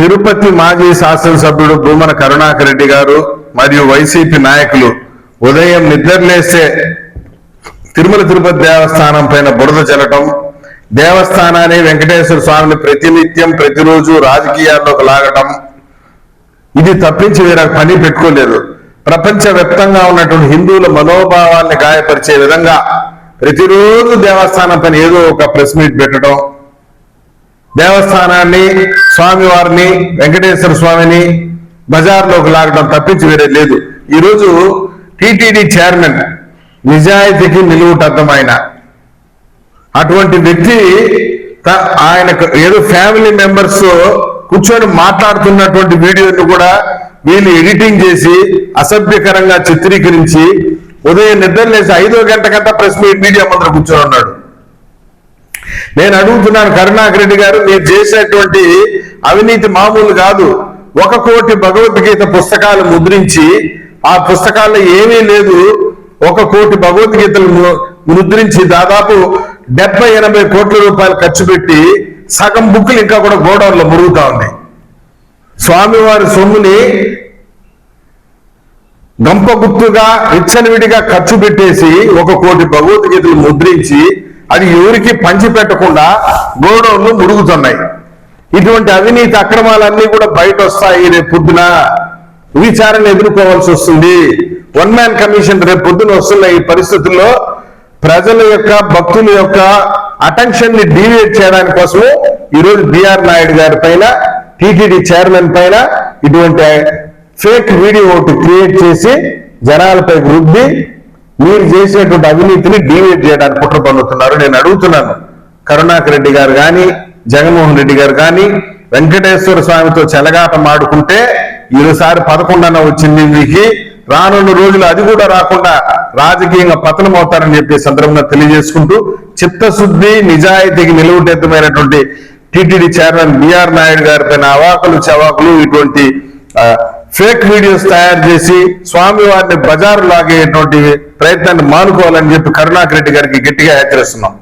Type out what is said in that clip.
తిరుపతి మాజీ శాసనసభ్యుడు భూమన కరుణాకర్ రెడ్డి గారు మరియు వైసీపీ నాయకులు ఉదయం నిద్రలేస్తే తిరుమల తిరుపతి దేవస్థానం పైన బురద చల్లటం, దేవస్థానాన్ని వెంకటేశ్వర స్వామిని ప్రతినిత్యం ప్రతిరోజు రాజకీయాల్లోకి లాగటం, ఇది తప్పించి వేరే పని పెట్టుకోలేదు. ప్రపంచవ్యాప్తంగా ఉన్నటువంటి హిందువుల మనోభావాల్ని గాయపరిచే విధంగా ప్రతిరోజు దేవస్థానం పైన ఏదో ఒక ప్రెస్ మీట్ పెట్టడం, దేవస్థానాన్ని, స్వామివారిని, వెంకటేశ్వర స్వామిని బజార్లోకి లాగడం తప్పించి వేరే లేదు. ఈరోజు టీటీడీ చైర్మన్ నిజాయితీకి నిలువుటద్దమైన అటువంటి వ్యక్తి ఆయనకు ఏదో ఫ్యామిలీ మెంబర్స్ కూర్చొని మాట్లాడుతున్నటువంటి వీడియోని కూడా వీళ్ళు ఎడిటింగ్ చేసి అసభ్యకరంగా చిత్రీకరించి ఉదయం నిద్రలేసి 5వ గంటకంతా ప్రెస్ మీడియా ముందర కూర్చొని ఉన్నాడు. నేను అడుగుతున్నాను, కరుణాకర్ రెడ్డి గారు, మీరు చేసేటువంటి అవినీతి మామూలు కాదు. 1 కోటి భగవద్గీత పుస్తకాలు ముద్రించి ఆ పుస్తకాల్లో ఏమీ లేదు, 1 కోటి భగవద్గీతలు ముద్రించి దాదాపు 70-80 కోట్ల రూపాయలు ఖర్చు పెట్టి సగం బుక్కులు ఇంకా కూడా గోడౌన్లో మురుగుతా ఉంది. స్వామివారి సొమ్ముని గంపగుత్తుగా విచ్చలవిడిగా ఖర్చు పెట్టేసి 1 కోటి భగవద్గీతలు ముద్రించి అది ఎవరికి పంచి పెట్టకుండా గోడౌన్లు మురుగుతున్నాయి. ఇటువంటి అవినీతి అక్రమాలన్నీ కూడా బయట వస్తాయి. రేపు పొద్దున విచారణ ఎదుర్కోవాల్సి వస్తుంది. 1 మ్యాన్ కమిషన్ రేపు పొద్దున వస్తున్న ఈ పరిస్థితుల్లో ప్రజల యొక్క, భక్తుల యొక్క అటెన్షన్ ని డీవియేట్ చేయడానికి కోసం ఈరోజు బిఆర్ నాయుడు గారి పైన, టీటీడీ చైర్మన్ పైన ఇటువంటి ఫేక్ వీడియో ఒకటి క్రియేట్ చేసి జనాలపై రుద్ది మీరు చేసేటువంటి అవినీతిని డీవియేట్ చేయడానికి కుట్ర పన్నుతున్నారు. నేను అడుగుతున్నాను, కరుణాకర్ రెడ్డి గారు కానీ, జగన్మోహన్ రెడ్డి గారు కానీ వెంకటేశ్వర స్వామితో చెలగాటం ఆడుకుంటే ఈసారి 11న వచ్చింది మీకు, రానున్న రోజులు అది కూడా రాకుండా రాజకీయంగా పతనం అవుతారని చెప్పే సందర్భంగా తెలియజేసుకుంటూ, చిత్తశుద్ధి నిజాయితీకి నిలువుటెత్తమైనటువంటి టీటీడీ చైర్మన్ బిఆర్ నాయుడు గారి పైన అవాకులు చవాకులు ఇటువంటి ఫేక్ వీడియోస్ తయారు చేసి స్వామివారిని బజారు లాగేటువంటి ప్రయత్నాన్ని మానుకోవాలని చెప్పి కరుణాకర్ రెడ్డి గారికి గట్టిగా హెచ్చరిస్తున్నాం.